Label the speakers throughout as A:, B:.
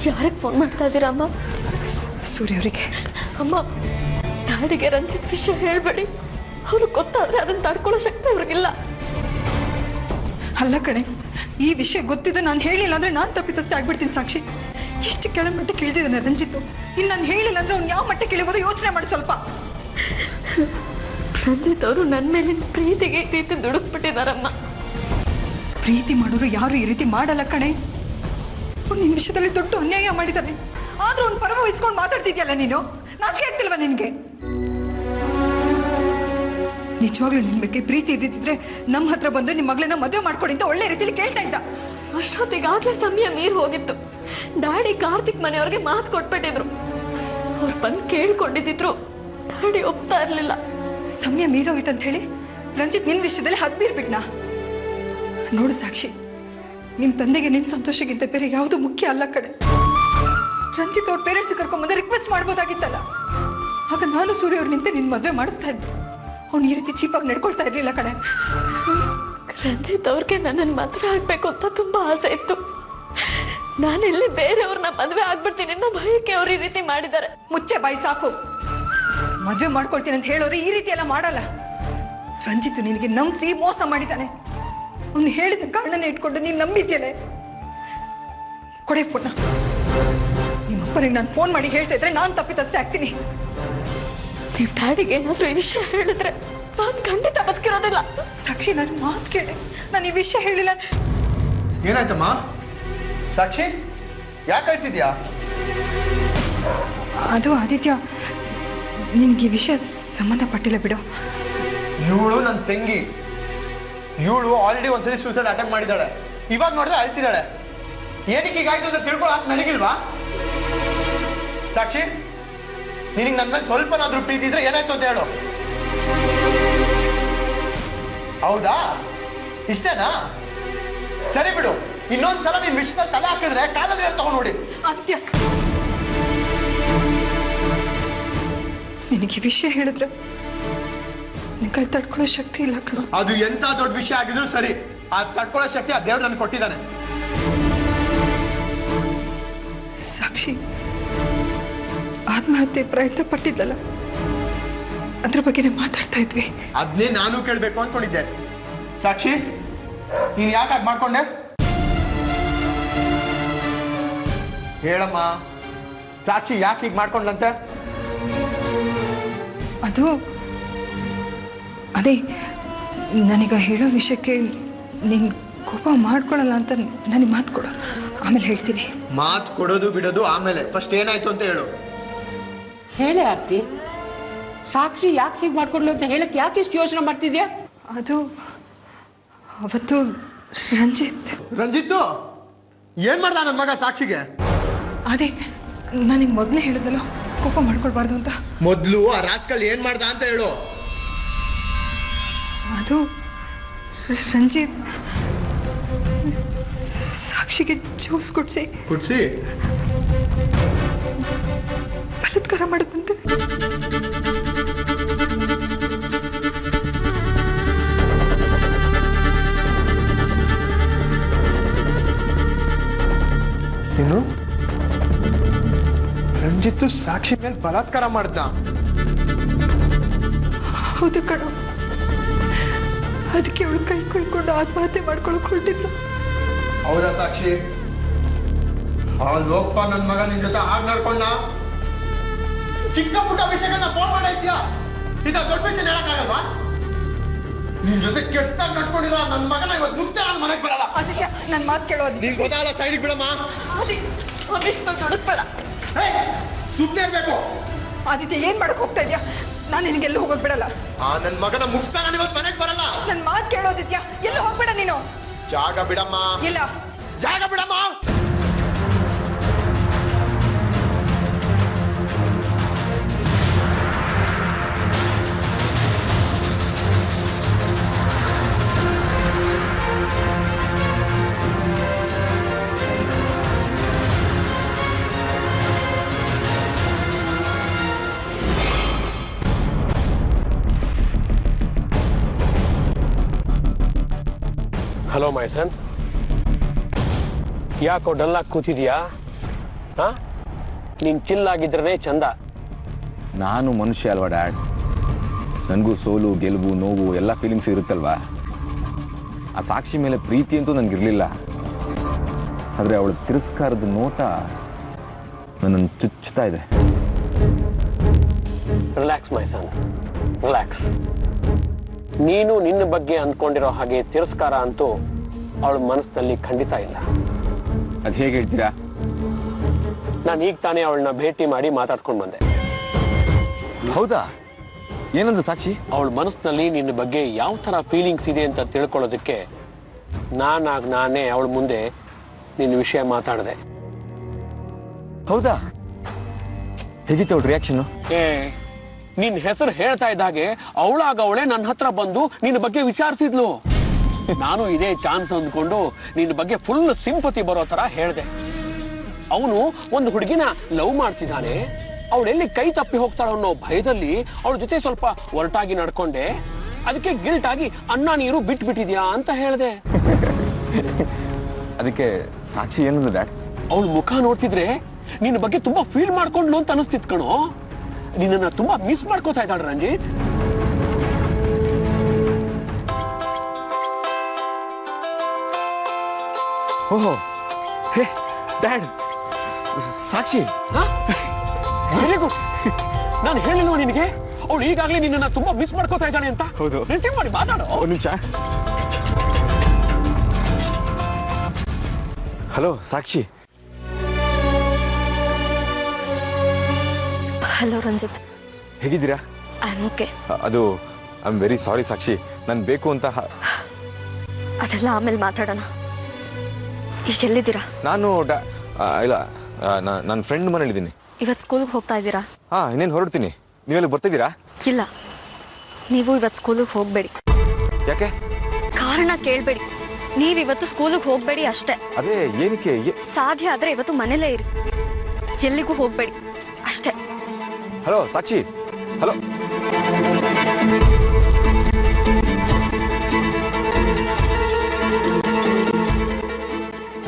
A: ಯಾರಿಗೆ ಫೋನ್ ಮಾಡ್ತಾ ಇದ್ದೀರಾ ಅಮ್ಮ?
B: ಸೂರ್ಯ ಅವರಿಗೆ.
A: ಅಮ್ಮ, ಡ್ಯಾಡಿಗೆ ರಂಜಿತ್ ವಿಷಯ ಹೇಳಬೇಡಿ. ಅವ್ರಿಗೆ ಗೊತ್ತಾದ್ರೆ ಅದನ್ನ ತಡ್ಕೊಳ್ಳೋ ಶಕ್ತಿ ಅವ್ರಿಗಿಲ್ಲ.
B: ಅಲ್ಲ ಕಣೆ, ಈ ವಿಷಯ ಗೊತ್ತಿದ್ದು ನಾನು ಹೇಳಿಲ್ಲ ಅಂದ್ರೆ ನಾನು ತಪ್ಪಿತಸ್ಥೆ ಆಗ್ಬಿಡ್ತೀನಿ ಸಾಕ್ಷಿ. ಇಷ್ಟು ಕೆಳಮಟ್ಟಕ್ಕೆ ಇಳಿದಿದ್ದಾನೆ ರಂಜಿತ್ತು. ಇನ್ನು ನಾನು ಹೇಳಿಲ್ಲ ಅಂದ್ರೆ ಅವ್ನು ಯಾವ ಮಟ್ಟಕ್ಕೆ ಇಳಿಬೋದು ಯೋಚನೆ ಮಾಡಿ ಸ್ವಲ್ಪ.
A: ರಂಜಿತ್ ಅವರು ನನ್ನ ಮೇಲಿನ ಪ್ರೀತಿಗೆ ಈ ರೀತಿ ದುಡುಕ್ಬಿಟ್ಟಿದಾರಮ್ಮ.
B: ಪ್ರೀತಿ ಮಾಡೋರು ಯಾರು ಈ ರೀತಿ ಮಾಡಲ್ಲ ಕಣೆ. ಅವ್ನು ನಿನ್ನ ವಿಷಯದಲ್ಲಿ ದೊಡ್ಡ ಅನ್ಯಾಯ ಮಾಡಿದ್ದಾನೆ. ಆದ್ರೂ ಅವ್ನು ಪರಮ ವಹಿಸ್ಕೊಂಡು ಮಾತಾಡ್ತಿದ್ಯಲ್ಲ ನೀನು. ನಾಚಿಕೆ ಆಗ್ತಿಲ್ವಾ ನಿನಗೆ? ನಿಜವಾಗ್ಲೂ ನಿನ್ನ ಬಗ್ಗೆ ಪ್ರೀತಿ ಇದ್ದಿದ್ರೆ ನಮ್ಮ ಹತ್ರ ಬಂದು ನಿಮ್ಮ ಮಗಳನ್ನ ಮದುವೆ ಮಾಡ್ಕೊಡಿ ಅಂತ ಒಳ್ಳೆ ರೀತಿಯಲ್ಲಿ ಕೇಳ್ತಾ ಇದ್ದ.
A: ಅಷ್ಟೊತ್ತಿಗಾಗಲೇ ಸಮಯ ಮೀರಿ ಹೋಗಿತ್ತು. ಡ್ಯಾಡಿ ಕಾರ್ತಿಕ್ ಮನೆಯವ್ರಿಗೆ ಮಾತು ಕೊಟ್ಬಿಟ್ಟಿದ್ರು. ಅವ್ರು ಬಂದು ಕೇಳ್ಕೊಂಡಿದ್ರು. ಡ್ಯಾಡಿ ಒಪ್ತಾ ಇರಲಿಲ್ಲ.
B: ಸಮಯ ಮೀರೋಗಿತ್ತು ಅಂತ ಹೇಳಿ ರಂಜಿತ್ ನಿನ್ನ ವಿಷಯದಲ್ಲಿ ಹದ್ದು ಬೀರ್ಬಿಟ್ನಾ? ನೋಡು ಸಾಕ್ಷಿ, ನಿಮ್ಮ ತಂದೆಗೆ ನಿನ್ನ ಸಂತೋಷಕ್ಕಿಂತ ಬೇರೆ ಯಾವುದು ಮುಖ್ಯ ಅಲ್ಲ ಕಡೆ. ರಂಜಿತ್ ಅವ್ರ ಪೇರೆಂಟ್ಸ್ ಕರ್ಕೊಂಬಂದು ರಿಕ್ವೆಸ್ಟ್ ಮಾಡ್ಬೋದಾಗಿತ್ತಲ್ಲ. ಆಗ ನಾನು ಸೂರ್ಯ ಅವ್ರು ನಿಂತೆ ನಿನ್ನ ಮದುವೆ ಮಾಡಿಸ್ತಾ ಇದ್ದೆ. ಅವ್ನು ಈ ರೀತಿ ಚೀಪಾಗಿ ನಡ್ಕೊಳ್ತಾ ಇರಲಿಲ್ಲ ಕಡೆ.
A: ರಂಜಿತ್ ಅವ್ರಿಗೆ ನನ್ನನ್ನು ಮದುವೆ ಆಗಬೇಕು ಅಂತ ತುಂಬ ಆಸೆ ಇತ್ತು. ನಾನೆಲ್ಲಿ ಬೇರೆಯವ್ರನ್ನ ಮದುವೆ ಆಗ್ಬಿಡ್ತೀನಿ ಅನ್ನೋ ಭಯಕ್ಕೆ ಅವ್ರು ಈ ರೀತಿ ಮಾಡಿದ್ದಾರೆ.
B: ಮುಚ್ಚೆ ಬಾಯಿ ಸಾಕು. ಮದುವೆ ಮಾಡ್ಕೊಳ್ತೀನಿ ಅಂತ ಹೇಳೋರು ಈ ರೀತಿ ಎಲ್ಲ ಮಾಡಲ್ಲ. ರಂಜಿತ್ ನಿನಗೆ ನಂಬಿಸಿ ಮೋಸ ಮಾಡಿದ್ದಾನೆ. ಅವ್ನು ಹೇಳಿದ ಕಾರಣನೇ ಇಟ್ಕೊಂಡು ನೀನು ನಂಬಿದ್ಯಲೆ. ಕೊಡೆ ಫೋನ್ನ. ನಿಮ್ಮಪ್ಪನಿಗೆ ನಾನು ಫೋನ್ ಮಾಡಿ ಹೇಳ್ತಾ ಇದ್ರೆ ನಾನು ತಪ್ಪಿತಸ್ಥೆ ಆಗ್ತೀನಿ.
A: ನೀವು ಡ್ಯಾಡಿಗೆ ಏನಾದರೂ ಈ ವಿಷಯ ಹೇಳಿದ್ರೆ ನಾನು ಖಂಡಿತ ಬದುಕಿರೋದಿಲ್ಲ.
B: ಸಾಕ್ಷಿ, ನನ್ನ ಮಾತು ಕೇಳಿ. ನಾನು ಈ ವಿಷಯ ಹೇಳಿಲ್ಲ.
C: ಏನಾಯ್ತಮ್ಮ ಸಾಕ್ಷಿ? ಯಾಕೆ ಹೇಳ್ತಿದ್ಯಾ?
B: ಅದು ಆದಿತ್ಯ, ನಿನ್ಗೆ ಈ ವಿಷಯ ಸಂಬಂಧಪಟ್ಟಿಲ್ಲ ಬಿಡು.
C: ಇವಳು ನನ್ನ ತಂಗಿ. ಇವಳು ಆಲ್ರೆಡಿ ಒಂದ್ಸರಿ ಸೂಸೈಡ್ ಅಟೆಂಪ್ಟ್ ಮಾಡಿದ್ದಾಳೆ. ಇವಾಗ ನೋಡಿದ್ರೆ ಅಳ್ತಿದ್ದಾಳೆ. ಏನಕ್ಕೆ ಹೀಗಾಯ್ತು ಅಂತ ತಿಳ್ಕೊಳ್ಳೋಕೆ ನನಗಿಲ್ವಾ? ಸಾಕ್ಷಿ, ನಿನಗೆ ನನ್ನ ಮೇಲೆ ಸ್ವಲ್ಪನಾದ್ರೂ ಪ್ರೀತಿ ಇದ್ರೆ ಏನಾಯ್ತು ಅಂತ ಹೇಳು. ಹೌದಾ? ಇಷ್ಟೇನಾ? ಸರಿ ಬಿಡು. ಇನ್ನೊಂದ್ಸಲ ನೀನ್ ವಿಷಯದಲ್ಲಿ ತಲೆ ಹಾಕಿದ್ರೆ ಕಾಲಲ್ಲಿ ತಗೊಂಡು ನೋಡಿ.
B: ಆದಿತ್ಯ, ನಿನಗೆ ವಿಷಯ ಹೇಳಿದ್ರೆ ನಿನಗೆ ತಡ್ಕೊಳ್ಳೋ ಶಕ್ತಿ ಇಲ್ಲ ಕಣ.
C: ಅದು ಎಂತ ದೊಡ್ಡ ವಿಷಯ ಆಗಿದ್ರು ಸರಿ, ಆ ತಡ್ಕೊಳ್ಳೋ ಶಕ್ತಿ ಆ ದೇವ್ರು ನನಗೆ ಕೊಟ್ಟಿದ್ದಾನೆ.
B: ಸಾಕ್ಷಿ, ಆತ್ಮಹತ್ಯೆ ಪ್ರಯತ್ನ ಪಟ್ಟಿದ್ದಲ್ಲ, ಅದ್ರ ಬಗ್ಗೆನೇ ಮಾತಾಡ್ತಾ ಇದ್ವಿ.
C: ಅದನ್ನೇ ನಾನು ಕೇಳಬೇಕು ಅನ್ಕೊಂಡಿದ್ದೆ. ಸಾಕ್ಷಿ, ನೀನ್ ಯಾಕೆ ಹಾಗೆ ಮಾಡ್ಕೊಂಡೆ? ಹೇಳಮ್ಮ, ಸಾಕ್ಷಿ ಯಾಕೆ ಹೀಗೆ ಮಾಡ್ಕೊಂಡಂತೆ?
B: ಅದೇ ನನಗ ಹೇಳೋ ವಿಷಯಕ್ಕೆ ನೀನು ಕೋಪ ಮಾಡ್ಕೊಳಲ್ಲ ಅಂತ ನನಗೆ ಮಾತು ಕೊಡು, ಆಮೇಲೆ ಹೇಳ್ತೀನಿ.
C: ಮಾತು ಕೊಡೋದು ಬಿಡೋದು ಆಮೇಲೆ. ಫಸ್ಟ್ ಏನಾಯ್ತು ಅಂತ ಹೇಳು.
D: ಹೇಳೇ ಆರ್ತಿ, ಸಾಕ್ಷಿ ಯಾಕೆ ಹೀಗೆ ಮಾಡ್ಕೊಡ್ಲು ಅಂತ ಹೇಳಕ್ಕೆ ಯಾಕೆ ಇಷ್ಟು ಯೋಚನೆ ಮಾಡ್ತಿದ್ಯಾ?
B: ಅದು ಅವತ್ತು ರಂಜಿತ್ತು
C: ಏನ್ ಮಾಡ್ದ ನನ್ನ ಮಗ ಸಾಕ್ಷಿಗೆ?
B: ಅದೇ ನನಗೆ ಮೊದಲೇ ಹೇಳಿದಲ್ಲ ಕೋಪ ಮಾಡ್ಕೊಳ್ಬಾರ್ದು ಅಂತ.
C: ಮೊದಲು ಆ ರಾಸ್ಕಲ್ ಏನ್ ಮಾಡ್ದ ಅಂತ ಹೇಳು.
B: ಅದು ರಂಜಿತ್ ಸಾಕ್ಷಿಗೆ ಜ್ಯೂಸ್ ಕುಡಿಸಿ ಬಲಾತ್ಕಾರ ಮಾಡಿದಂತೆ.
C: ಏನು? ರಂಜಿತ್ತು ಸಾಕ್ಷಿ ಮೇಲೆ ಬಲಾತ್ಕಾರ ಮಾಡ್ದ?
B: ಹೌದು ಕಣೋ, ಅದಕ್ಕೆ ಅವಳು ಕೈ ಕೊಯ್ಕೊಂಡು ಆತ್ಮಹತ್ಯೆ ಮಾಡ್ಕೊಳಕ್ ಹೊರಟಿದ್ಲು.
C: ಹೌದಾ ಸಾಕ್ಷಿ? ಲೋಕಪ್ಪ ನನ್ನ ಮಗ ನಿನ್ ಜೊತೆ ಆಗ ನಡ್ಕೊಂಡ. ಚಿಕ್ಕ ಪುಟ್ಟ ವಿಷಯಗಳನ್ನ ಫೋನ್ ಮಾಡಿದ್ಯಾ? ಇದ ದೊಡ್ಡ ವಿಷಯ ಹೇಳಕ್ಕಾಗಲ್ವಾ? ನಿನ್ ಜೊತೆ ಕೆಟ್ಟಾಗಿ ನಡ್ಕೊಂಡಿರೋ ನನ್ನ ಮಗನ ಇವತ್ತು ಮುಗ್ದೆ ನನ್ನ ಮನೆಗೆ ಬರಲ್ಲ.
B: ಅದಕ್ಕೆ ನನ್ನ ಮಾತು ಕೇಳೋದು.
C: ನೀನ್ ಗೊತ್ತಾಗಲ್ಲ, ಸೈಡಿಗೆ ಬಿಡಮ್ಮ.
A: ಒಂದಿಷ್ಟು ದುಡುಕ್ಬೇಡ.
C: ಸುಮ್ಮನೆ ಇರ್ಬೇಕು.
B: ಆದಿತ್ಯ, ಏನ್ ಮಾಡಕ್ ಹೋಗ್ತಾ ಇದ್ಯಾ? ನಾನು ನಿನಗೆಲ್ಲೂ ಹೋಗೋಕ್ ಬಿಡಲ್ಲ.
C: ನನ್ನ ಮಗನ ಮುಗ್ದ ನಾನು ಇವತ್ತು ಮನೆಗೆ ಬರಲ್ಲ.
B: ನನ್ನ ಮಾತು ಕೇಳೋದಿದ್ಯಾ? ಎಲ್ಲೂ ಹೋಗ್ಬೇಡ ನೀನು.
C: ಜಾಗ ಬಿಡಮ್ಮ.
B: ಇಲ್ಲ,
C: ಜಾಗ ಬಿಡಮ್ಮ.
E: ಹಲೋ ಮೈ ಸನ್, ಯಾಕೋ ಡಲ್ಲಾಗಿ ಕೂತಿದ್ಯಾ? ಹಾಂ ನೀನು ಚಿಲ್ಲಾಗಿದ್ರೇ ಚಂದ.
F: ನಾನು ಮನುಷ್ಯ ಅಲ್ವಾ ಡ್ಯಾಡ್, ನನಗೂ ಸೋಲು ಗೆಲುವು ನೋವು ಎಲ್ಲ ಫೀಲಿಂಗ್ಸ್ ಇರುತ್ತಲ್ವಾ. ಆ ಸಾಕ್ಷಿ ಮೇಲೆ ಪ್ರೀತಿ ಅಂತೂ ನನಗಿರಲಿಲ್ಲ, ಆದರೆ ಅವಳ ತಿರಸ್ಕಾರದ ನೋಟ ನನ್ನನ್ನು ಚುಚ್ಚುತ್ತಾ ಇದೆ.
E: ರಿಲ್ಯಾಕ್ಸ್ ಮೈ ಸನ್, ರಿಲ್ಯಾಕ್ಸ್. ನೀನು ನಿನ್ನ ಬಗ್ಗೆ ಅಂದ್ಕೊಂಡಿರೋ ಹಾಗೆ ತಿರಸ್ಕಾರ ಅಂತೂ ಅವಳ ಮನಸ್ಸಿನಲ್ಲಿ ಖಂಡಿತ ಇಲ್ಲ.
F: ಅದು ಹೇಗೆ ಹೇಳ್ತೀರಾ?
E: ನಾನು ಈಗ ತಾನೇ ಅವಳನ್ನ ಭೇಟಿ ಮಾಡಿ ಮಾತಾಡ್ಕೊಂಡು ಬಂದೆ.
F: ಹೌದಾ? ಏನಂದ್ರೆ ಸಾಕ್ಷಿ?
E: ಅವಳ ಮನಸ್ಸಿನಲ್ಲಿ ನಿನ್ನ ಬಗ್ಗೆ ಯಾವ ಥರ ಫೀಲಿಂಗ್ಸ್ ಇದೆ ಅಂತ ತಿಳ್ಕೊಳ್ಳೋದಕ್ಕೆ ನಾನೇ ಅವಳ ಮುಂದೆ ನಿನ್ನ ವಿಷಯ ಮಾತಾಡಿದೆ.
F: ಹೌದಾ? ಹೇಗಿತ್ತು ಅವಳ ರಿಯಾಕ್ಷನು?
E: ನಿನ್ನ ಹೆಸರು ಹೇಳ್ತಾ ಇದ್ದಾಗೆ ಅವಳೇ ನನ್ನ ಹತ್ರ ಬಂದು ನಿನ್ನ ಬಗ್ಗೆ ವಿಚಾರಿಸಿದ್ಲು. ನಾನು ಇದೇ ಚಾನ್ಸ್ ಅಂದ್ಕೊಂಡು ನಿನ್ನ ಬಗ್ಗೆ ಫುಲ್ ಸಿಂಪತಿ ಬರೋ ಥರ ಹೇಳಿದೆ. ಅವನು ಒಂದು ಹುಡುಗಿನ ಲವ್ ಮಾಡ್ತಿದ್ದಾನೆ, ಅವಳೆಲ್ಲಿ ಕೈ ತಪ್ಪಿ ಹೋಗ್ತಾಳ ಅನ್ನೋ ಭಯದಲ್ಲಿ ಅವಳ ಜೊತೆ ಸ್ವಲ್ಪ ಒರಟಾಗಿ ನಡ್ಕೊಂಡೆ. ಅದಕ್ಕೆ ಗಿಲ್ಟ್ ಆಗಿ ಅನ್ನ ನೀರು ಬಿಟ್ಬಿಟ್ಟಿದ್ಯಾ ಅಂತ ಹೇಳಿದೆ.
F: ಅದಕ್ಕೆ ಸಾಕ್ಷಿ ಏನಂದ್ರೆ ಡ್ಯಾಡ್?
E: ಅವಳ ಮುಖ ನೋಡ್ತಿದ್ರೆ ನಿನ್ನ ಬಗ್ಗೆ ತುಂಬಾ ಫೀಲ್ ಮಾಡ್ಕೊಂಡ್ಲು ಅಂತ ಅನಿಸ್ತಿತ್ ಕಣೋ. ನಿನ್ನನ್ನು ತುಂಬಾ ಮಿಸ್ ಮಾಡ್ಕೋತಾ ಇದ್ದಾಳೆ ರಂಜಿತ್.
F: ಓಹೋ, hey dad, Sakshi.
E: Very good. ನಾನು ಹೇಳಿಲ್ವ ನಿನಗೆ ಅವಳು ಈಗಾಗಲೇ ನಿನ್ನನ್ನು ತುಂಬಾ ಮಿಸ್ ಮಾಡ್ಕೋತಾ ಇದ್ದಾಳೆ ಅಂತ?
F: ಹೌದು.
E: ರಿಸೀವ್ ಮಾಡಿ ಮಾತಾಡೋ.
F: ಒಂದು ನಿಮಿಷ. ಹಲೋ ಸಾಕ್ಷಿ.
A: ಹಲೋ ರಂಜಿತ್,
F: ಹೇಗಿದ್ದೀರಾ?
A: I am okay.
F: ಅದು ಐ ಆಮ್ ವೆರಿ ಸಾರಿ ಸಾಕ್ಷಿ, ನಾನು ಬೇಕು ಅಂತ
A: ಅದೆಲ್ಲ ಆಮೇಲೆ ಮಾತಾಡೋಣ. ಈಗ ಎಲ್ಲಿದ್ದೀರಾ?
F: ನಾನು ಇಲ್ಲ, ನನ್ನ ಫ್ರೆಂಡ್ ಮನೇಲಿದ್ದೀನಿ.
A: ಇವತ್ತು ಸ್ಕೂಲ್ಗೆ ಹೋಗ್ತಾ ಇದ್ದೀರಾ?
F: ಹಾಂ, ಇನ್ನೇನು ಹೊರಡ್ತೀನಿ. ನೀವೆಲ್ಲ ಬರ್ತಿದ್ದೀರಾ?
A: ಇಲ್ಲ, ನೀವು ಇವತ್ತು ಸ್ಕೂಲಿಗೆ ಹೋಗಬೇಡಿ.
F: ಯಾಕೆ?
A: ಕಾರಣ ಕೇಳಬೇಡಿ. ನೀವಿವತ್ತು ಸ್ಕೂಲಿಗೆ ಹೋಗಬೇಡಿ ಅಷ್ಟೇ.
F: ಅದೇ ಏನಕ್ಕೆ?
A: ಸಾಧ್ಯ ಆದರೆ ಇವತ್ತು ಮನೇಲೇ ಇರಿ, ಎಲ್ಲಿಗೂ ಹೋಗಬೇಡಿ ಅಷ್ಟೇ.
F: ಹಲೋ ಸಾಕ್ಷಿ, ಹಲೋ.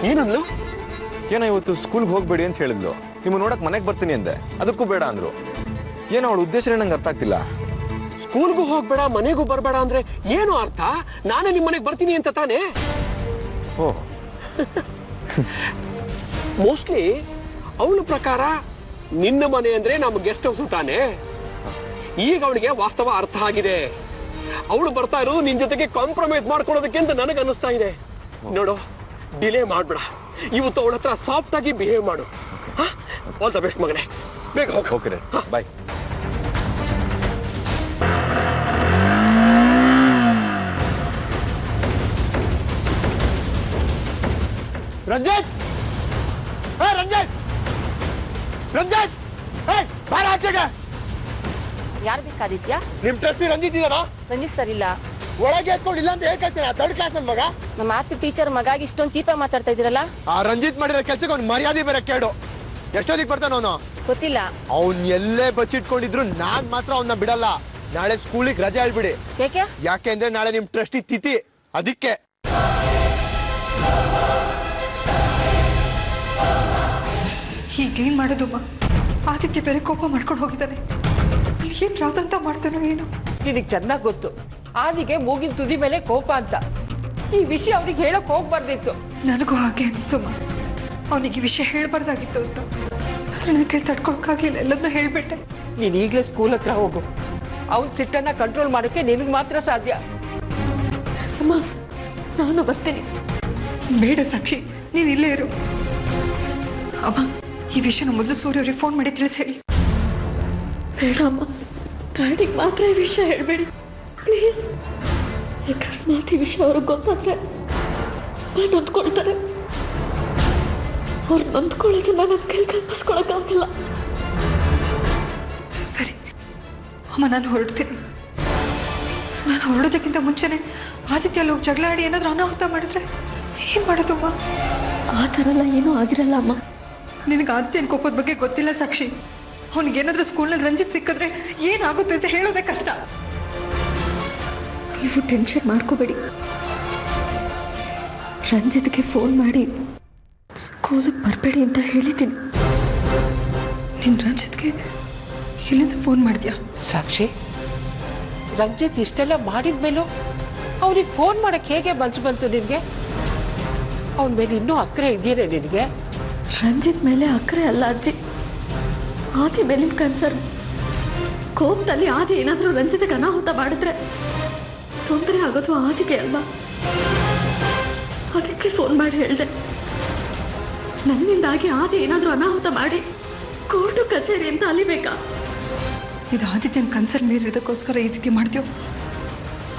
E: ಏನಂದ್ಲು?
F: ಏನೋ ಇವತ್ತು ಸ್ಕೂಲ್ಗೆ ಹೋಗಬೇಡಿ ಅಂತ ಹೇಳಿದ್ಲು. ನಿಮ್ಮ ನೋಡಕ್ ಮನೆಗೆ ಬರ್ತೀನಿ ಅಂದೆ, ಅದಕ್ಕೂ ಬೇಡ ಅಂದ್ರು. ಏನೋ ಅವಳ ಉದ್ದೇಶನೇ ನಂಗೆ ಅರ್ಥ ಆಗ್ತಿಲ್ಲ.
E: ಸ್ಕೂಲ್ಗೂ ಹೋಗ್ಬೇಡ ಮನೆಗೂ ಬರಬೇಡ ಅಂದ್ರೆ ಏನು ಅರ್ಥ? ನಾನೇ ನಿಮ್ಮ ಮನೆಗೆ ಬರ್ತೀನಿ ಅಂತ ತಾನೇ?
F: ಓ,
E: ಮೋಸ್ಟ್ಲಿ ಅವಳ ಪ್ರಕಾರ ನಿನ್ನ ಮನೆ ಅಂದ್ರೆ ನಮ್ಮ ಗೆಸ್ಟ್ ಹೌಸ್ ತಾನೆ. ಈಗ ಅವಳಿಗೆ ವಾಸ್ತವ ಅರ್ಥ ಆಗಿದೆ. ಅವಳು ಬರ್ತಾ ಇರೋದು ನಿನ್ ಜೊತೆಗೆ ಕಾಂಪ್ರಮೈಸ್ ಮಾಡ್ಕೊಳ್ಳೋದಕ್ಕೆ ಅಂತ ನನಗೆ ಅನಿಸ್ತಾ ಇದೆ. ನೋಡು, ಡಿಲೇ ಮಾಡ್ಬೇಡ. ಇವತ್ತು ಅವಳ ಹತ್ರ ಸಾಫ್ಟ್ ಆಗಿ ಬಿಹೇವ್ ಮಾಡು. ಆಲ್ ದ ಬೆಸ್ಟ್ ಮಗನೇ, ಬೇಗ ಹೋಗಿ.
F: Okay bye.
C: ರಂಜಿತ್, ರಂಜಿತ್, ರಂಜಿತ್, ಬಾರ ಆಚೆಗೆ.
G: ಯಾರು ಬೇಕಾದಿತ್ಯಾ?
C: ನಿಮ್ ಟ್ರಸ್ಟಿ ರಂಜಿತ್ ಇದೆಯಾ?
G: ರಂಜಿತ್ ಸರ್ ಇಲ್ಲ.
C: ಒಳಗೆ ಎತ್ಕೊಂಡು ಇಲ್ಲ ಅಂತ ಹೇಳಿ ಕಳ್ಸಿನ ಥರ್ಡ್ ಕ್ಲಾಸ್ ನನ್ನ ಮಗ.
G: ನಮ್ಮ ಮಾತು ಟೀಚರ್ ಮಗಾಗಿ ಇಷ್ಟೊಂದು ಚೀಪಾಗಿ ಮಾತಾಡ್ತಾ ಇದ್ದೀರಲ್ಲ?
C: ಆ ರಂಜಿತ್ ಮಾಡಿರೋ ಕೆಲ್ಸಕ್ಕೆ ಅವ್ನು ಮರ್ಯಾದೆ ಬೇರೆ ಕೇಳು. ಎಷ್ಟೊತ್ತಿಗೆ ಬರ್ತಾನ ಅವನು?
G: ಗೊತ್ತಿಲ್ಲ.
C: ಅವ್ನ್ ಎಲ್ಲೇ ಬಚ್ಚಿಟ್ಕೊಂಡಿದ್ರು ನಾನ್ ಮಾತ್ರ ಅವನ್ನ ಬಿಡಲ್ಲ. ನಾಳೆ ಸ್ಕೂಲಿಗೆ ರಜೆ ಹೇಳ್ಬಿಡಿ.
G: ಯಾಕೆ?
C: ಯಾಕೆ ಅಂದ್ರೆ ನಾಳೆ ನಿಮ್ ಟ್ರಸ್ಟಿ ತಿಥಿ, ಅದಕ್ಕೆ.
B: ಹೀಗೇನು ಮಾಡೋದಮ್ಮ? ಆದಿತ್ಯ ಬೇರೆ ಕೋಪ ಮಾಡ್ಕೊಂಡು ಹೋಗಿದ್ದಾನೆ. ಅಲ್ಲಿ ಏನು ರಾದಂತ ಮಾಡ್ತಾನೋ ಏನೋ.
H: ನಿನಗೆ ಚೆನ್ನಾಗಿ ಗೊತ್ತು, ಆದಿಗೆ ಮೂಗಿನ ತುದಿ ಮೇಲೆ ಕೋಪ ಅಂತ. ಈ ವಿಷಯ ಅವ್ರಿಗೆ ಹೇಳೋಕೆ ಹೋಗ್ಬಾರ್ದಿತ್ತು.
B: ನನಗೂ ಹಾಗೆ ಅನಿಸ್ತಮ್ಮ. ಅವನಿಗೆ ಈ ವಿಷಯ ಹೇಳಬಾರ್ದಾಗಿತ್ತು ಅಂತ. ಆದರೆ ನನ್ನ ಕೈಲಿ ತಡ್ಕೊಳಕ್ಕಾಗಲಿಲ್ಲ, ಎಲ್ಲದನ್ನೂ ಹೇಳಿಬಿಟ್ಟೆ.
H: ನೀನು ಈಗಲೇ ಸ್ಕೂಲ್ ಹತ್ರ ಹೋಗು. ಅವನ ಸಿಟ್ಟನ್ನು ಕಂಟ್ರೋಲ್ ಮಾಡೋಕ್ಕೆ ನಿನಗೆ ಮಾತ್ರ ಸಾಧ್ಯ.
A: ಅಮ್ಮ, ನಾನು ಬರ್ತೀನಿ.
B: ಬೇಡ ಸಾಕ್ಷಿ, ನೀನು ಇಲ್ಲೇ ಇರು. ಅಮ್ಮ, ಈ ವಿಷಯನ ಮೊದಲು ಸೂರ್ಯ ಅವ್ರಿಗೆ ಫೋನ್ ಮಾಡಿ ತಿಳಿಸಿ ಹೇಳಿ.
A: ಬೇಡ ಅಮ್ಮ, ಡ್ಯಾಡಿಗೆ ಮಾತ್ರ ಈ ವಿಷಯ ಹೇಳಬೇಡಿ ಪ್ಲೀಸ್. ಅಕಸ್ಮಾತ್ ಈ ವಿಷಯ ಅವ್ರಿಗೆ ಗೊತ್ತಾದ್ರೆ ನೊಂದ್ಕೊಳ್ತಾರೆ. ಅವ್ರು ನೊಂದ್ಕೊಳ್ಳೋದನ್ನ ನನ್ನ ಕೈಲಿ ಕಲ್ಪಿಸ್ಕೊಳಕ್ಕಾಗಲ್ಲ.
B: ಸರಿ ಅಮ್ಮ, ನಾನು ಹೊರಡ್ತೀನಿ. ನಾನು ಹೊರಡೋದಕ್ಕಿಂತ ಮುಂಚೆನೆ ಆದಿತ್ಯ ಅಲ್ಲಿ ಹೋಗಿ ಜಗಳ ಆಡಿ ಏನಾದರೂ ಅನಾಹುತ ಮಾಡಿದ್ರೆ ಏನು ಮಾಡೋದಮ್ಮ?
A: ಆ ಥರ ಎಲ್ಲ ಏನೂ ಆಗಿರಲ್ಲ ಅಮ್ಮ.
B: ನಿನಗೆ ಆದಿತ್ಯನ ಕೋಪದ ಬಗ್ಗೆ ಗೊತ್ತಿಲ್ಲ ಸಾಕ್ಷಿ. ಅವನಿಗೇನಾದ್ರೂ ಸ್ಕೂಲ್ನಲ್ಲಿ ರಂಜಿತ್ ಸಿಕ್ಕಿದ್ರೆ ಏನಾಗುತ್ತೆ ಅಂತ ಹೇಳೋದೇ ಕಷ್ಟ.
A: ನೀವು ಟೆನ್ಷನ್ ಮಾಡ್ಕೋಬೇಡಿ. ರಂಜಿತ್ಗೆ ಫೋನ್ ಮಾಡಿ ಸ್ಕೂಲಿಗೆ ಬರಬೇಡಿ ಅಂತ ಹೇಳಿದ್ದೀನಿ.
B: ನೀನು ರಂಜಿತ್ಗೆ ಇಲ್ಲಿಂದ ಫೋನ್ ಮಾಡಿದ್ಯಾ?
D: ಸಾಕ್ಷಿ, ರಂಜಿತ್ ಇಷ್ಟೆಲ್ಲ ಮಾಡಿದ ಮೇಲೂ ಅವ್ರಿಗೆ ಫೋನ್ ಮಾಡಕ್ಕೆ ಹೇಗೆ ಮನ್ಸು ಬಂತು ನಿನಗೆ? ಅವನ ಮೇಲೆ ಇನ್ನೂ ಅಕ್ಕರೆ ಇದೆಯೇ ನಿನಗೆ?
A: ರಂಜಿತ್ ಮೇಲೆ ಅಕ್ಕರೆ ಅಲ್ಲ ಅಜ್ಜಿ, ಆದಿ ಮೇಲಿನ ಕನ್ಸರ್ನ್. ಕೋಪದಲ್ಲಿ ಆದಿ ಏನಾದರೂ ರಂಜಿತ್ಗೆ ಅನಾಹುತ ಮಾಡಿದ್ರೆ ತೊಂದರೆ ಆಗೋದು ಆದಿಗೆ ಅಲ್ವಾ? ಅದಕ್ಕೆ ಫೋನ್ ಮಾಡಿ ಹೇಳಿದೆ. ನನ್ನಿಂದಾಗಿ ಆದಿ ಏನಾದರೂ ಅನಾಹುತ ಮಾಡಿ ಕೋರ್ಟು ಕಚೇರಿ ಅಂತ ಅಲಿಬೇಕಾ?
B: ಇದು ಆದಿತ್ಯನ ಕನ್ಸರ್ನ್ ಮೀರಿರೋದಕ್ಕೋಸ್ಕರ ಈ ರೀತಿ ಮಾಡ್ತೀಯೋ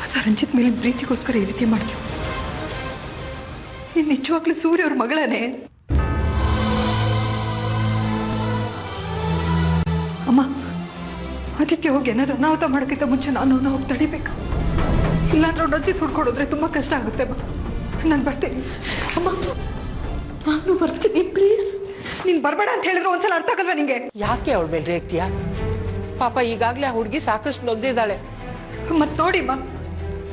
B: ಅಥವಾ ರಂಜಿತ್ ಮೇಲಿನ ಪ್ರೀತಿಗೋಸ್ಕರ ಈ ರೀತಿ ಮಾಡ್ತೀಯೋ? ನೀನು ನಿಜವಾಗ್ಲೂ ಸೂರ್ಯ ಅವ್ರ ಮಗಳೇ? ಅಮ್ಮ, ಆದಿತ್ಯ ಹೋಗಿ ಏನಾದ್ರು ಅನಾಹುತ ಮಾಡೋಕ್ಕಿಂತ ಮುಂಚೆ ನಾನು ಹೋಗಿ ತಡಿಬೇಕಾ? ಇಲ್ಲಾಂದ್ರೆ ಅವ್ನು ರಂಜಿತ್ ಹುಡ್ಕೊಡೋದ್ರೆ ತುಂಬ ಕಷ್ಟ ಆಗುತ್ತೆ. ಅಮ್ಮ, ನಾನು ಬರ್ತೀನಿ.
A: ಅಮ್ಮ, ನಾನು ಬರ್ತೀನಿ, ಪ್ಲೀಸ್.
B: ನೀನು ಬರಬೇಡ ಅಂತ ಹೇಳಿದ್ರೆ ಒಂದ್ಸಲ ಅರ್ಥ ಆಗಲ್ವಾ ನಿಂಗೆ?
D: ಯಾಕೆ ಅವಳ ಮೇಲೆ ರೇಗ್ತೀಯ? ಪಾಪ ಈಗಾಗಲೇ ಆ ಹುಡುಗಿ ಸಾಕಷ್ಟು ನೊಂದಿದ್ದಾಳೆ.
B: ಮತ್ತೆ ನೋಡಿಮ್ಮ,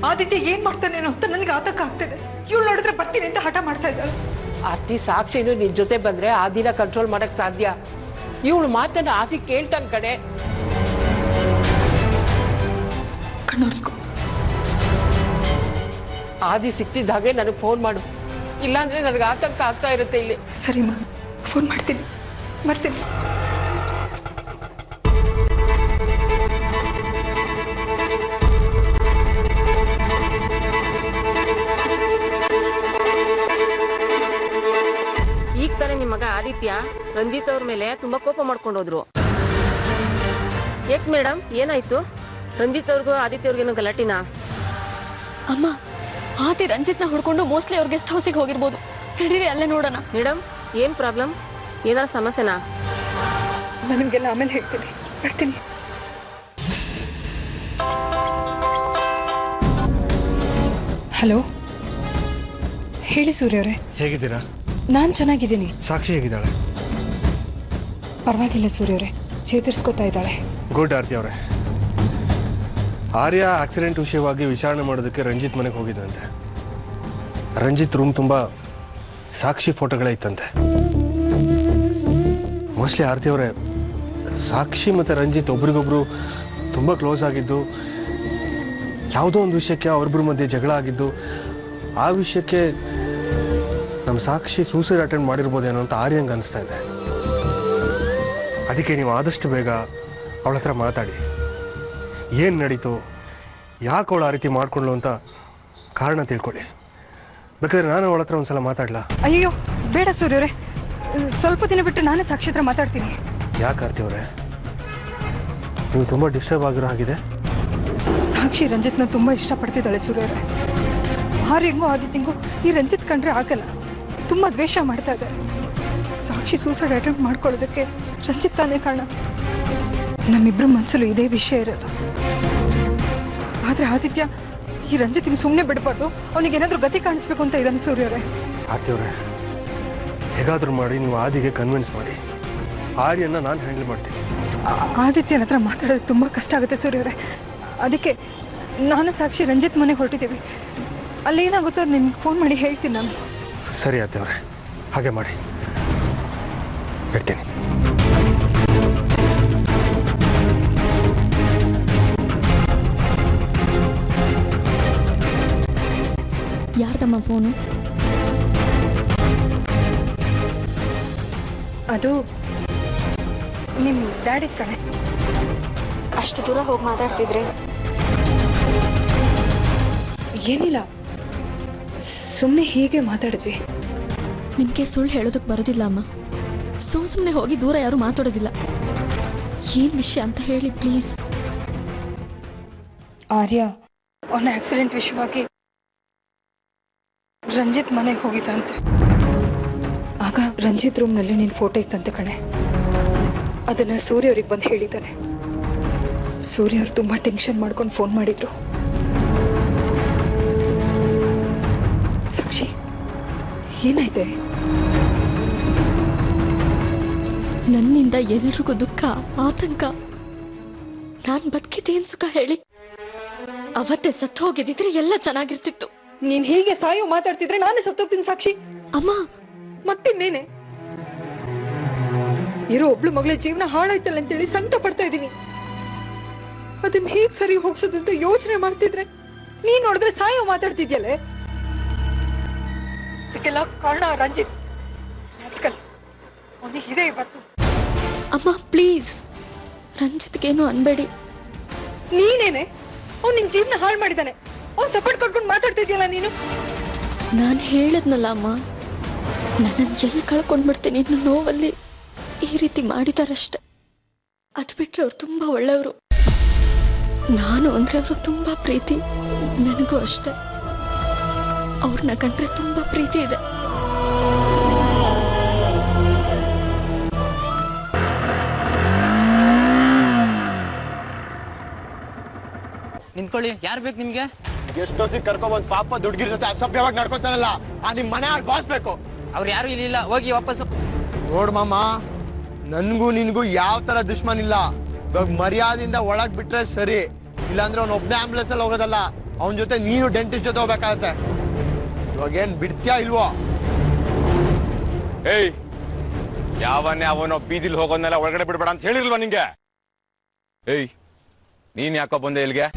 B: ಆದಿತ್ಯ ಏನು ಮಾಡ್ತಾನೇನೋ ಅಂತ ನನಗೆ ಆತಂಕ ಆಗ್ತಿದೆ. ಇವಳು ನೋಡಿದ್ರೆ ಬರ್ತೀನಿ ಅಂತ ಹಠ ಮಾಡ್ತಾ ಇದ್ದಾಳೆ.
D: ಅತ್ತಿ ಸಾಕ್ಷಿನೂ ನಿನ್ನ ಜೊತೆ ಬಂದರೆ ಆ ದಿನ ಕಂಟ್ರೋಲ್ ಮಾಡೋಕ್ಕೆ ಸಾಧ್ಯ. ಇವಳು ಮಾತನ್ನು ಆದಿ ಕೇಳ್ತಾನೆ ಕಡೆ.
B: ಕಣ್ಣೋರ್ಸ್ಕೊ.
D: ಆದಿ ಸಿಕ್ತಿದ್ದ ಹಾಗೆ ನನಗೆ ಫೋನ್ ಮಾಡು, ಇಲ್ಲಾಂದ್ರೆ ನನಗೆ ಆತಂಕ ಆಗ್ತಾ ಇರುತ್ತೆ ಇಲ್ಲಿ.
B: ಸರಿಮ್ಮ, ಫೋನ್ ಮಾಡ್ತೀನಿ, ಬರ್ತೀನಿ.
G: ಈಗ ತಾನೇ ನಿಮ್ಮ ಮಗ ಆದಿತ್ಯ ರಂಜಿತ್ ಅವ್ರ ಮೇಲೆ ತುಂಬಾ ಕೋಪ ಮಾಡ್ಕೊಂಡು ಹೋದ್ರು. ಏಕ್ ಮೇಡಮ್, ಏನಾಯ್ತು? ರಂಜಿತ್ ಅವ್ರಿಗೂ ಆದಿತ್ಯ ಅವ್ರಿಗೇನು ಗಲಾಟಿನಾ?
A: ಅಮ್ಮ, ಆದಿ ರಂಜಿತ್ನ ಹುಡ್ಕೊಂಡು ಮೋಸ್ಟ್ಲಿ ಅವ್ರ ಗೆಸ್ಟ್ ಹೌಸಿಗೆ ಹೋಗಿರ್ಬೋದು. ನಡೀರಿ ಅಲ್ಲೇ ನೋಡೋಣ.
G: ಮೇಡಮ್, ಏನ್ ಪ್ರಾಬ್ಲಮ್? ಏನಾರ ಸಮಸ್ಯೆನಾ?
B: ನಾನು ನಿಮಗೆಲ್ಲ ಆಮೇಲೆ ಹೇಳ್ತೀನಿ, ಬರ್ತೀನಿ. ಹಲೋ, ಹೇಳಿ ಸೂರ್ಯ ಅವರೇ.
I: ಹೇಗಿದ್ದೀರಾ?
B: ನಾನು ಚೆನ್ನಾಗಿದ್ದೀನಿ.
I: ಸಾಕ್ಷಿ ಹೇಗಿದ್ದಾಳೆ?
B: ಪರವಾಗಿಲ್ಲ ಸೂರ್ಯ ಅವರೇ, ಚೇತರಿಸ್ಕೊತಾ ಇದ್ದಾಳೆ.
I: ಗುಡ್ ಆರ್ತಿ ಅವರೇ. ಆರ್ಯ ಆಕ್ಸಿಡೆಂಟ್ ವಿಷಯವಾಗಿ ವಿಚಾರಣೆ ಮಾಡೋದಕ್ಕೆ ರಂಜಿತ್ ಮನೆಗೆ ಹೋಗಿದ್ದಂತೆ. ರಂಜಿತ್ ರೂಮ್ ತುಂಬ ಸಾಕ್ಷಿ ಫೋಟೋಗಳೇ ಇತ್ತಂತೆ. ಮೋಸ್ಟ್ಲಿ ಆರ್ತಿ ಅವರೇ, ಸಾಕ್ಷಿ ಮತ್ತು ರಂಜಿತ್ ಒಬ್ರಿಗೊಬ್ರು ತುಂಬ ಕ್ಲೋಸ್ ಆಗಿದ್ದು, ಯಾವುದೋ ಒಂದು ವಿಷಯಕ್ಕೆ ಅವ್ರಿಬ್ಬರ ಮಧ್ಯೆ ಜಗಳ ಆಗಿದ್ದು, ಆ ವಿಷಯಕ್ಕೆ ನಮ್ಮ ಸಾಕ್ಷಿ ಸೂಸೈಡ್ ಅಟೆಂಡ್ ಮಾಡಿರ್ಬೋದೇನೋ ಅಂತ ಆರ್ಯಂಗೆ ಅನಿಸ್ತಾ ಇದೆ. ಅದಕ್ಕೆ ನೀವು ಆದಷ್ಟು ಬೇಗ ಅವಳ ಹತ್ರ ಮಾತಾಡಿ, ಏನು ನಡೀತು, ಯಾಕೆ ಅವಳು ಆ ರೀತಿ ಮಾಡ್ಕೊಂಡ್ಲು ಅಂತ ಕಾರಣ ತಿಳ್ಕೊಳ್ಳಿ. ಬೇಕಾದ್ರೆ ನಾನು ಅವಳ ಹತ್ರ ಒಂದ್ಸಲ ಮಾತಾಡ್ಲಾ?
B: ಅಯ್ಯೋ ಬೇಡ ಸೂರ್ಯ ಅವರೇ, ಸ್ವಲ್ಪ ದಿನ ಬಿಟ್ಟು ನಾನೇ ಸಾಕ್ಷಿ ಹತ್ರ ಮಾತಾಡ್ತೀನಿ.
I: ಯಾಕೆ ಆರ್ತಿ ಅವರೇ, ನೀವು ತುಂಬ ಡಿಸ್ಟರ್ಬ್ ಆಗಿರೋ ಹಾಗಿದೆ?
B: ಸಾಕ್ಷಿ ರಂಜಿತ್ನ ತುಂಬ ಇಷ್ಟಪಡ್ತಿದ್ದಾಳೆ ಸೂರ್ಯ ಅವರೇ. ಆರ್ಯಂಗೂ ಆದಿತ್ಯಂಗೂ ಈ ರಂಜಿತ್ ಕಂಡ್ರೆ ಆಗಲ್ಲ, ತುಂಬ ದ್ವೇಷ ಮಾಡ್ತಾ ಇದ್ದಾರೆ. ಸಾಕ್ಷಿ ಸೂಸೈಡ್ ಅಟೆಂಪ್ಟ್ ಮಾಡ್ಕೊಳ್ಳೋದಕ್ಕೆ ರಂಜಿತ್ ತಾನೇ ಕಾರಣ. ನಮ್ಮಿಬ್ಬರ ಮನಸ್ಸಲ್ಲೂ ಇದೇ ವಿಷಯ ಇರೋದು. ಆದರೆ ಆದಿತ್ಯ ಈ ರಂಜಿತ್ಗೆ ಸುಮ್ಮನೆ ಬಿಡಬಾರ್ದು, ಅವನಿಗೇನಾದರೂ ಗತಿ ಕಾಣಿಸ್ಬೇಕು ಅಂತ ಇದ್ದಾನೆ ಸೂರ್ಯ ಅವರೇ.
I: ಆರ್ತಿ ಅವರೇ, ಹೇಗಾದರೂ ಮಾಡಿ ನೀವು ಆದಿಗೆ ಕನ್ವಿನ್ಸ್ ಮಾಡಿ. ಆರ್ಯನ್ನ ನಾನು ಹ್ಯಾಂಡಲ್ ಮಾಡ್ತೀನಿ.
B: ಆದಿತ್ಯನ ಹತ್ರ ಮಾತಾಡೋದು ತುಂಬ ಕಷ್ಟ ಆಗುತ್ತೆ ಸೂರ್ಯ ಅವರೇ. ಅದಕ್ಕೆ ನಾನು ಸಾಕ್ಷಿ ರಂಜಿತ್ ಮನೆಗೆ ಹೊರಟಿದ್ದೀವಿ. ಅಲ್ಲೇನಾಗುತ್ತೋ ಅದು ನಿಮ್ಗೆ ಫೋನ್ ಮಾಡಿ ಹೇಳ್ತೀನಿ ನಾನು.
I: ಸರಿ ಆರ್ತಿ ಅವರೇ, ಹಾಗೆ ಮಾಡಿ. ಹೇಳ್ತೀನಿ.
A: ಯಾರ್ದಮ್ಮ ಫೋನು?
B: ಅದು ನಿಮ್ಮ ಡ್ಯಾಡಿದ ಕಣೆ.
A: ಅಷ್ಟು ದೂರ ಹೋಗಿ ಮಾತಾಡ್ತಿದ್ರೆ?
B: ಏನಿಲ್ಲ, ಸುಮ್ಮನೆ ಹೀಗೆ ಮಾತಾಡಿದ್ವಿ.
A: ನಿಮಗೆ ಸುಳ್ಳು ಹೇಳೋದಕ್ಕೆ ಬರೋದಿಲ್ಲ ಅಮ್ಮ. ಸುಮ್ಮನೆ ಹೋಗಿ ದೂರ ಯಾರು ಮಾತಾಡೋದಿಲ್ಲ. ಏನು ವಿಷಯ ಅಂತ ಹೇಳಿ ಪ್ಲೀಸ್.
B: ಆರ್ಯ ಅವನ ಆಕ್ಸಿಡೆಂಟ್ ವಿಷಯವಾಗಿ ರಂಜಿತ್ ಮನೆಗೆ ಹೋಗಿದ್ದಂತೆ. ಆಗ ರಂಜಿತ್ ರೂಮ್ನಲ್ಲಿ ನಿನ್ನ ಫೋಟೋ ಇತ್ತಂತೆ ಕಣೆ. ಅದನ್ನು ಸೂರ್ಯ ಅವ್ರಿಗೆ ಬಂದು ಹೇಳಿದ್ದಾನೆ. ಸೂರ್ಯ ಅವ್ರು ತುಂಬ ಟೆನ್ಷನ್ ಮಾಡ್ಕೊಂಡು ಫೋನ್ ಮಾಡಿದ್ರು. ಸಾಕ್ಷಿ, ಏನಾಯ್ತೆ?
A: ನನ್ನಿಂದ ಎಲ್ರಿಗೂ ದುಃಖ, ಆತಂಕ. ನಾನು ಬದುಕಿದ್ದೇನು ಸುಖ ಹೇಳಿ? ಅವತ್ತೇ ಸತ್ತು ಹೋಗಿದ್ದಿದ್ರೆ ಎಲ್ಲ ಚೆನ್ನಾಗಿರ್ತಿತ್ತು.
B: ನೀನು ಹೀಗೆ ಸಾಯೋ ಮಾತಾಡ್ತಿದ್ರೆ ನಾನೇ ಸತ್ತೋಗ್ತೀನಿ ಸಾಕ್ಷಿ.
A: ಅಮ್ಮ,
B: ಮತ್ತಿನ್ನೇನೆ? ಇರೋ ಒಬ್ಳು ಮಗಳ ಜೀವನ ಹಾಳಾಯ್ತಲ್ಲ ಅಂತೇಳಿ ಸಂಕಟ ಪಡ್ತಾ ಇದ್ದೀನಿ. ಅದನ್ನ ಹೇಗ್ ಸರಿ ಹೋಗ್ಸೋದು ಅಂತ ಯೋಚನೆ ಮಾಡ್ತಿದ್ರೆ ನೀನ್ ನೋಡಿದ್ರೆ ಸಾಯೋ ಮಾತಾಡ್ತಿದ್ಯಲ್ಲೇ. ಇದಕ್ಕೆಲ್ಲ ಕಾರಣ ರಂಜಿತ್. ಅವನಿಗಿದೆ ಇವತ್ತು.
A: ಅಮ್ಮ ಪ್ಲೀಸ್, ರಂಜಿತ್ಗೇನು ಅನ್ಬೇಡಿ.
B: ನೀನೇನೆ ಅವ್ನು ನಿನ್ ಜೀವನ ಹಾಳು ಮಾಡಿದಾನೆ. ಅವ್ನು ಸಪೋರ್ಟ್ ಕೊಟ್ಕೊಂಡು ಮಾತಾಡ್ತಿದ್ಯಲ್ಲ ನೀನು.
A: ನಾನು ಹೇಳಿದ್ನಲ್ಲ ಅಮ್ಮ, ನನ್ನನ್ನು ಎಲ್ಲಿ ಕಳ್ಕೊಂಡ್ಬಿಡ್ತೀನಿ ಇನ್ನು ನೋವಲ್ಲಿ ಈ ರೀತಿ ಮಾಡಿದಾರಷ್ಟೆ. ಅದು ಬಿಟ್ಟರೆ ಅವ್ರು ತುಂಬ ಒಳ್ಳೆಯವರು. ನಾನು ಅಂದರೆ ಅವರು ತುಂಬ ಪ್ರೀತಿ. ನನಗೂ ಅಷ್ಟೆ. ಅವ್ರನ್ನ ಕಂಡ್ರೆ ತುಂಬ ಪ್ರೀತಿ ಇದೆ.
J: ನಿಂತ್ಕೊಳ್ಳಿ. ಯಾರು ಬೇಕು ನಿಮ್ಗೆ?
C: ಎಷ್ಟೊತ್ತಿಗೆ ಕರ್ಕೊಂಡ್ಬಂದು ಪಾಪ ದುಡ್ಗಿರ್ ಜೊತೆ ಅಸಭ್ಯವಾಗಿ ನಡ್ಕೊತಾರಲ್ಲ, ನಿಮ್ ಮನೆ ಆಳ್ ಬಾಸ್ ಬೇಕು.
J: ಅವ್ರು ಯಾರು ಇಲ್ಲ, ಹೋಗಿ ವಾಪಸ್.
C: ನೋಡ್ ಮಾಮ, ನನ್ಗೂ ನಿನ್ಗೂ ಯಾವ ತರ ದುಶ್ಮನ್ ಇಲ್ಲ. ಇವಾಗ ಮರ್ಯಾದೆಯಿಂದ ಒಳಗ್ ಬಿಟ್ರೆ ಸರಿ, ಇಲ್ಲಾಂದ್ರೆ ಅವ್ನ ಒಬ್ಬನೇ ಆಂಬುಲೆನ್ಸ್ ಅಲ್ಲಿ ಹೋಗೋದಲ್ಲ, ಅವನ ಜೊತೆ ನೀನು ಡೆಂಟಿಸ್ಟ್ ಜೊತೆ ಹೋಗ್ಬೇಕಾಗತ್ತೆ. ಇವಾಗ ಏನ್ ಬಿಡ್ತೀಯಾ ಇಲ್ವೋ?
F: ಏಯ್, ಯಾವನ್ನೇ ಅವನೋ ಬೀದಿಲ್ ಹೋಗೋದ್ನೆಲ್ಲ ಒಳಗಡೆ ಬಿಡ್ಬೇಡ ಅಂತ ಹೇಳಿಲ್ವಾ ನಿಂಗೆ? ಏಯ್, ನೀನ್ ಯಾಕೋ ಬಂದೆ ಇಲ್ಲಿಗೆ?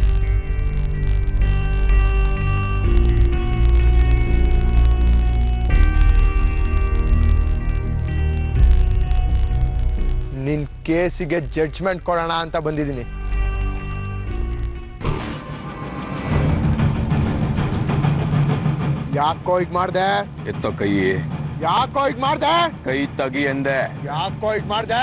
C: ನಿನ್ ಕೇಸಿಗೆ ಜಡ್ಜ್ಮೆಂಟ್ ಕೊಡೋಣ ಅಂತ ಬಂದಿದ್ದೀನಿ. ಯಾಕೋ ಈಗ ಮಾಡ್ದೆ?
F: ಎತ್ತೋ ಕೈ.
C: ಯಾಕೋ ಈಗ ಮಾಡ್ದೆ?
F: ಕೈ ತಗಿ ಎಂದೆ.
C: ಯಾಕೋ ಈಗ ಮಾಡ್ದೆ?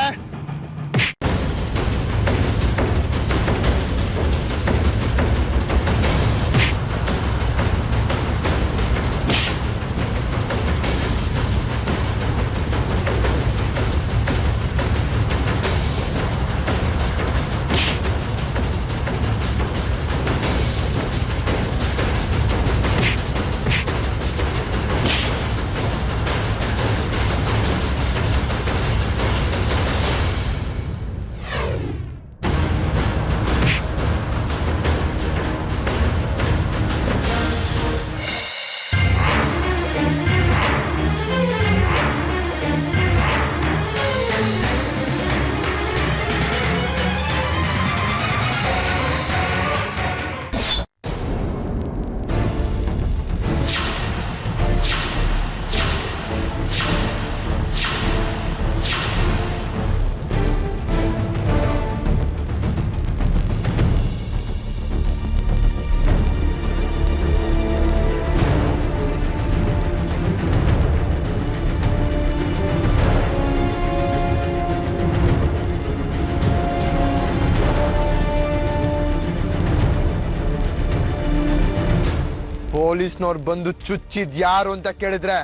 C: ಪೊಲೀಸ್ನವ್ರು ಬಂದು ಚುಚ್ಚಿದ್ ಯಾರು ಅಂತ ಕೇಳಿದ್ರೆ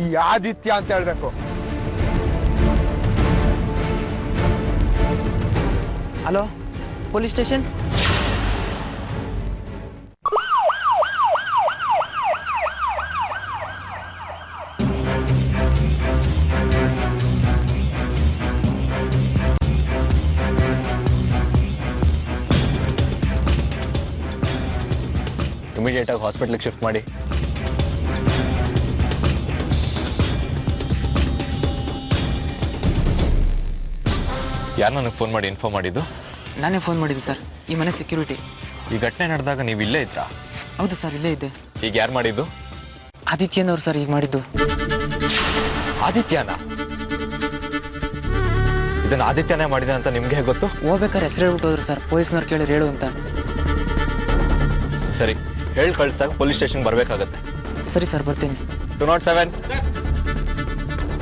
C: ಈ ಆದಿತ್ಯ ಅಂತ ಹೇಳ್ಬೇಕು.
J: Hello, police station.
F: ಇಮಿಡಿಯೇಟ್ ಆಗಿ ಹಾಸ್ಪಿಟ್ಲಿಗೆ ಶಿಫ್ಟ್ ಮಾಡಿ. ಯಾರು ನನಗೆ ಫೋನ್ ಮಾಡಿ ಇನ್ಫಾರ್ಮ್ ಮಾಡಿದ್ದು?
J: ನಾನೇ ಫೋನ್ ಮಾಡಿದ್ದೆ ಸರ್. ಈ ಮನೆ ಸೆಕ್ಯೂರಿಟಿ.
F: ಈ ಘಟನೆ ನಡೆದಾಗ ನೀವು ಇಲ್ಲೇ ಇದ್ರಾ?
J: ಹೌದು ಸರ್, ಇಲ್ಲೇ ಇದ್ದೆ.
F: ಈಗ ಯಾರು ಮಾಡಿದ್ದು?
J: ಆದಿತ್ಯನವ್ರು ಸರ್ ಈಗ ಮಾಡಿದ್ದು.
F: ಆದಿತ್ಯನ? ಇದನ್ನ ಆದಿತ್ಯನೇ ಮಾಡಿದ ಅಂತ ನಿಮ್ಗೆ ಹೇಗೆ ಗೊತ್ತು?
J: ಹೋಗ್ಬೇಕಾದ್ರೆ ಹೆಸರು ಹೇಳ್ಬಿಟ್ಟು ಹೋದ್ರು ಸರ್. ಪೊಲೀಸ್ನವ್ರು ಕೇಳಿ ಹೇಳು ಅಂತ.
F: ಸರಿ, ಹೇಳಿ ಕಳಿಸಿದಾಗ ಪೊಲೀಸ್ ಸ್ಟೇಷನ್ ಬರಬೇಕಾಗತ್ತೆ.
J: ಸರಿ ಸರ್, ಬರ್ತೀನಿ.
F: 207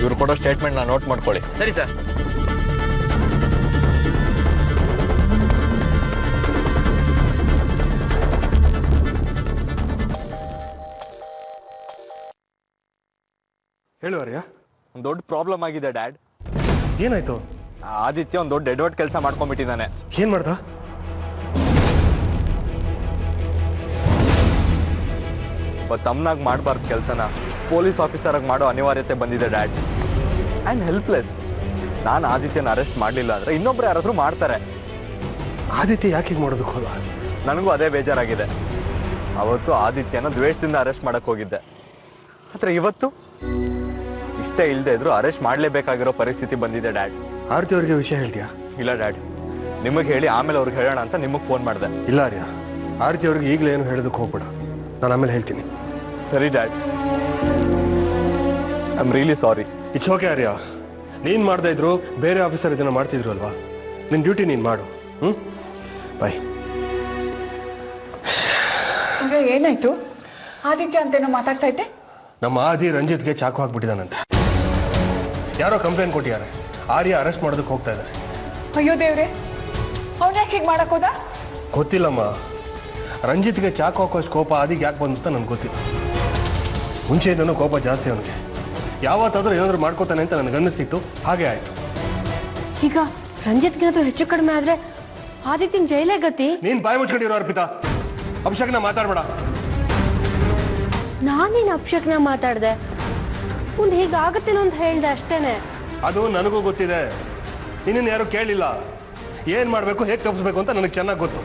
F: ಇವ್ರು ಕೊಡೋ ಸ್ಟೇಟ್ಮೆಂಟ್ನ ನೋಟ್ ಮಾಡ್ಕೊಳ್ಳಿ.
J: ಸರಿ ಸರ್.
I: ಹೇಳುವರ್ಯ?
F: ಒಂದು ದೊಡ್ಡ ಪ್ರಾಬ್ಲಮ್ ಆಗಿದೆ ಡ್ಯಾಡ್.
I: ಏನಾಯ್ತು?
F: ಆದಿತ್ಯ ಒಂದು ದೊಡ್ಡ ಎಡವಟ್ ಕೆಲಸ ಮಾಡ್ಕೊಂಡ್ಬಿಟ್ಟಿದ್ದಾನೆ.
I: ಏನ್ ಮಾಡ್ದ?
F: ತಮ್ಮನಾಗಿ ಮಾಡಬಾರ್ದು ಕೆಲಸನ ಪೊಲೀಸ್ ಆಫೀಸರಾಗಿ ಮಾಡೋ ಅನಿವಾರ್ಯತೆ ಬಂದಿದೆ ಡ್ಯಾಡ್. I am helpless. ನಾನು ಆದಿತ್ಯನ ಅರೆಸ್ಟ್ ಮಾಡಲಿಲ್ಲ ಅಂದರೆ ಇನ್ನೊಬ್ರು ಯಾರಾದರೂ ಮಾಡ್ತಾರೆ.
I: ಆದಿತ್ಯ ಯಾಕೆ ಮಾಡೋದಕ್ಕೆ ಹೋದ?
F: ನನಗೂ ಅದೇ ಬೇಜಾರಾಗಿದೆ. ಅವತ್ತು ಆದಿತ್ಯನ ದ್ವೇಷದಿಂದ ಅರೆಸ್ಟ್ ಮಾಡಕ್ಕೆ ಹೋಗಿದ್ದೆ. ಆದರೆ ಇವತ್ತು
K: ಇಷ್ಟೇ ಇಲ್ಲದೆ ಇದ್ರು ಅರೆಸ್ಟ್ ಮಾಡಲೇಬೇಕಾಗಿರೋ ಪರಿಸ್ಥಿತಿ ಬಂದಿದೆ ಡ್ಯಾಡ್.
I: ಆರತಿ ಅವ್ರಿಗೆ ವಿಷಯ ಹೇಳ್ತೀಯಾ?
K: ಇಲ್ಲ ಡ್ಯಾಡ್, ನಿಮಗೆ ಹೇಳಿ ಆಮೇಲೆ ಅವ್ರಿಗೆ ಹೇಳೋಣ ಅಂತ ನಿಮಗೆ ಫೋನ್ ಮಾಡಿದೆ.
I: ಇಲ್ಲ ಆರ್ಯ, ಆರತಿ ಅವ್ರಿಗೆ ಈಗಲೇ ಏನು ಹೇಳೋದಕ್ಕೆ ಹೋಗ್ಬೇಡ, ನಾನು ಆಮೇಲೆ ಹೇಳ್ತೀನಿ.
K: ಸರಿ dad, I am really sorry.
I: It's okay Arya, ನೀನು ಮಾಡದೇ ಇದ್ರು ಬೇರೆ ಆಫೀಸರ್ ಇದನ್ನು ಮಾಡ್ತಿದ್ರು ಅಲ್ವಾ, ನಿನ್ನ ಡ್ಯೂಟಿ ನೀನು ಮಾಡು. ಬಾಯ್.
B: ಸೂರ್ಯ, ಏನಾಯ್ತು? ಆದಿತ್ಯ ಅಂತೇನೋ ಮಾತಾಡ್ತಾ ಇದ್ದೆ.
I: ನಮ್ಮ ಆದಿ ರಂಜಿತ್ಗೆ ಚಾಕು ಹಾಕ್ಬಿಟ್ಟಿದ್ದಾನಂತೆ. ಯಾರೋ ಕಂಪ್ಲೇಂಟ್ ಕೊಟ್ಟಿದ್ದಾರೆ, ಆರ್ಯ ಅರೆಸ್ಟ್ ಮಾಡೋದಕ್ಕೆ ಹೋಗ್ತಾ ಇದ್ದಾರೆ.
B: ಅಯ್ಯೋ ದೇವ್ರೆ, ಅವ್ನು ಯಾಕೆ ಹೀಗೆ ಮಾಡಕ್ ಹೋದ?
I: ಗೊತ್ತಿಲ್ಲಮ್ಮ, ರಂಜಿತ್ಗೆ ಚಾಕು ಹಾಕೋಷ್ಟು ಕೋಪ ಆದಿಗೆ ಯಾಕೆ ಬಂದಂತ ನನಗೆ ಗೊತ್ತಿಲ್ಲ. ಮುಂಚೆಯಿಂದನೂ ಕೋಪ ಜಾಸ್ತಿ ಅವನಿಗೆ, ಯಾವತ್ತಾದ್ರೂ ಏನಾದರೂ ಮಾಡ್ಕೋತಾನೆ ಅಂತ ನನಗೆ ಅನ್ನಿಸ್ತಿತ್ತು, ಹಾಗೆ ಆಯಿತು.
L: ಈಗ ರಂಜಿತ್ಗೇನಾದ್ರೂ ಹೆಚ್ಚು ಕಡಿಮೆ ಆದರೆ ಆದಿತ್ಯನ ಜೈಲೇ ಗತಿ.
I: ನೀನು ಬಾಯಿ ಮುಚ್ಕೊಂಡಿರೋ ಅರ್ಪಿತಾ, ಅಭಿಷೇಕ್ನ ಮಾತಾಡಬೇಡ.
L: ನಾನೇನು ಅಭಿಷೇಕ್ನ ಮಾತಾಡಿದೆ, ಮುಂದೆ ಹೀಗಾಗತ್ತೇನೋ ಅಂತ ಹೇಳಿದೆ ಅಷ್ಟೇನೆ.
I: ಅದು ನನಗೂ ಗೊತ್ತಿದೆ, ನಿನ್ನನ್ನು ಯಾರೂ ಕೇಳಿಲ್ಲ. ಏನು ಮಾಡಬೇಕು, ಹೇಗೆ ತಪ್ಪಿಸ್ಬೇಕು ಅಂತ ನನಗೆ ಚೆನ್ನಾಗಿ ಗೊತ್ತು.